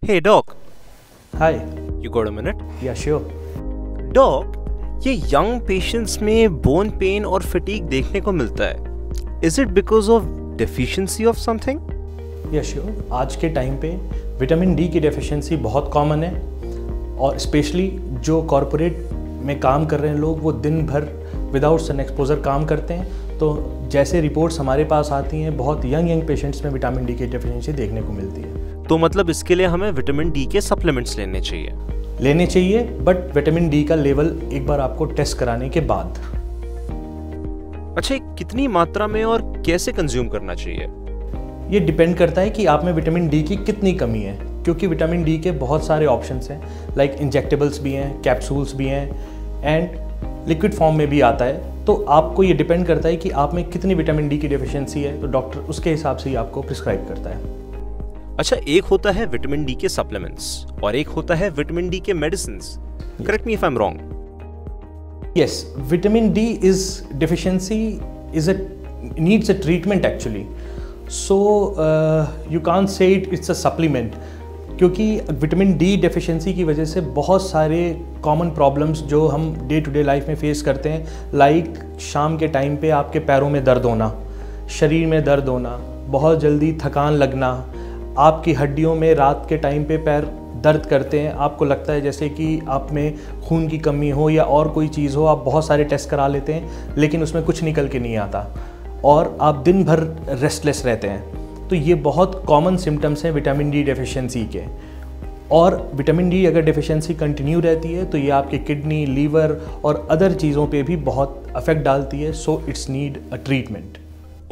Hey doc, Hi. you got a minute? Yeah, sure. Doc, ये young patients में bone pen और fatigue देखने को मिलता है. Is it because of deficiency of something? Yeah, sure. आज के टाइम पे विटामिन डी की डेफिशिएंसी बहुत कॉमन है और स्पेशली जो कॉरपोरेट में काम कर रहे हैं लोग वो दिन भर विदाउट सन एक्सपोजर काम करते हैं. तो जैसे रिपोर्ट्स हमारे पास आती हैं बहुत यंग पेशेंट्स में विटामिन डी की डेफिशिएंसी देखने को मिलती है. तो मतलब इसके लिए हमें विटामिन डी के सप्लीमेंट्स लेने चाहिए, बट विटामिन डी का लेवल एक बार आपको टेस्ट कराने के बाद. अच्छा, कितनी मात्रा में और कैसे कंज्यूम करना चाहिए? ये डिपेंड करता है कि आप में विटामिन डी की कितनी कमी है, क्योंकि विटामिन डी के बहुत सारे ऑप्शंस हैं. लाइक इंजेक्टेबल्स भी हैं, कैप्सूल्स भी हैं एंड लिक्विड फॉर्म में भी आता है. तो आपको ये डिपेंड करता है कि आप में कितनी विटामिन डी की डेफिशिएंसी है, तो डॉक्टर उसके हिसाब से ही आपको प्रिस्क्राइब करता है. अच्छा, एक होता है विटामिन डी के सप्लीमेंट्स और एक होता है विटामिन डी के medicines. Correct me if I am wrong. Yes, vitamin D is deficiency needs a treatment actually. So you can't say it's a supplement. क्योंकि विटामिन डी डेफिशिएंसी की वजह से बहुत सारे कॉमन प्रॉब्लम्स जो हम डे टू डे लाइफ में face करते हैं, लाइक शाम के टाइम पे आपके पैरों में दर्द होना, शरीर में दर्द होना, बहुत जल्दी थकान लगना, आपकी हड्डियों में रात के टाइम पे पैर दर्द करते हैं, आपको लगता है जैसे कि आप में खून की कमी हो या और कोई चीज़ हो. आप बहुत सारे टेस्ट करा लेते हैं लेकिन उसमें कुछ निकल के नहीं आता और आप दिन भर रेस्टलेस रहते हैं. तो ये बहुत कॉमन सिम्टम्स हैं विटामिन डी डेफिशिएंसी के. और विटामिन डी अगर डेफिशिएंसी कंटिन्यू रहती है तो ये आपके किडनी, लीवर और अदर चीज़ों पे भी बहुत अफेक्ट डालती है. So it's need a treatment.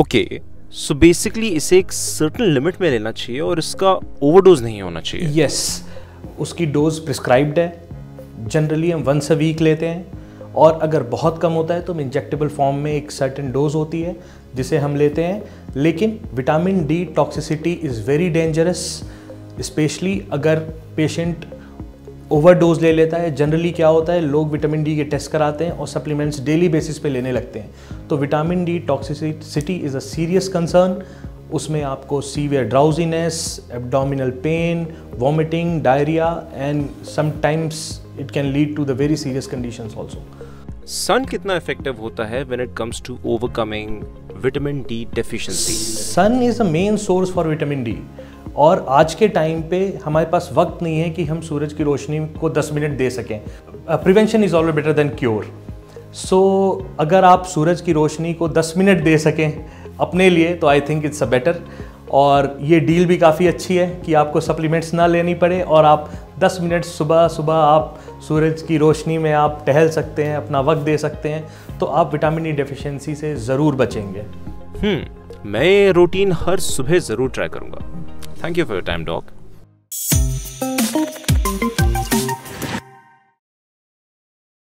Okay, so basically इसे एक सर्टेन लिमिट में लेना चाहिए और इसका ओवरडोज नहीं होना चाहिए. यस, उसकी डोज प्रिस्क्राइब्ड है. जनरली हम वंस अ वीक लेते हैं और अगर बहुत कम होता है तो इंजेक्टेबल फॉर्म में एक सर्टेन डोज होती है जिसे हम लेते हैं. लेकिन vitamin D toxicity is very dangerous, specially अगर पेशेंट ओवरडोज ले लेता है. जनरली क्या होता है, लोग विटामिन डी के टेस्ट कराते हैं और सप्लीमेंट्स डेली बेसिस पे लेने लगते हैं. तो vitamin D toxicity is a serious concern. उसमें आपको severe drowsiness, abdominal pain, vomiting, diarrhoea and sometimes it can lead to the very serious conditions also. Sun कितना इफेक्टिव होता है when it comes to overcoming vitamin D deficiency? Sun is a main source for vitamin D. और आज के time पे हमारे पास वक्त नहीं है कि हम सूरज की रोशनी को 10 मिनट दे सकें. Prevention is always better than cure. So अगर आप सूरज की रोशनी को 10 मिनट दे सकें अपने लिए तो I think it's a better. और ये डील भी काफ़ी अच्छी है कि आपको सप्लीमेंट्स ना लेनी पड़े और आप 10 मिनट सुबह सुबह आप सूरज की रोशनी में आप टहल सकते हैं, अपना वक्त दे सकते हैं. तो आप विटामिन डी डेफिशिएंसी से ज़रूर बचेंगे. मैं ये रूटीन हर सुबह ज़रूर ट्राई करूँगा. Thank you for your time dock.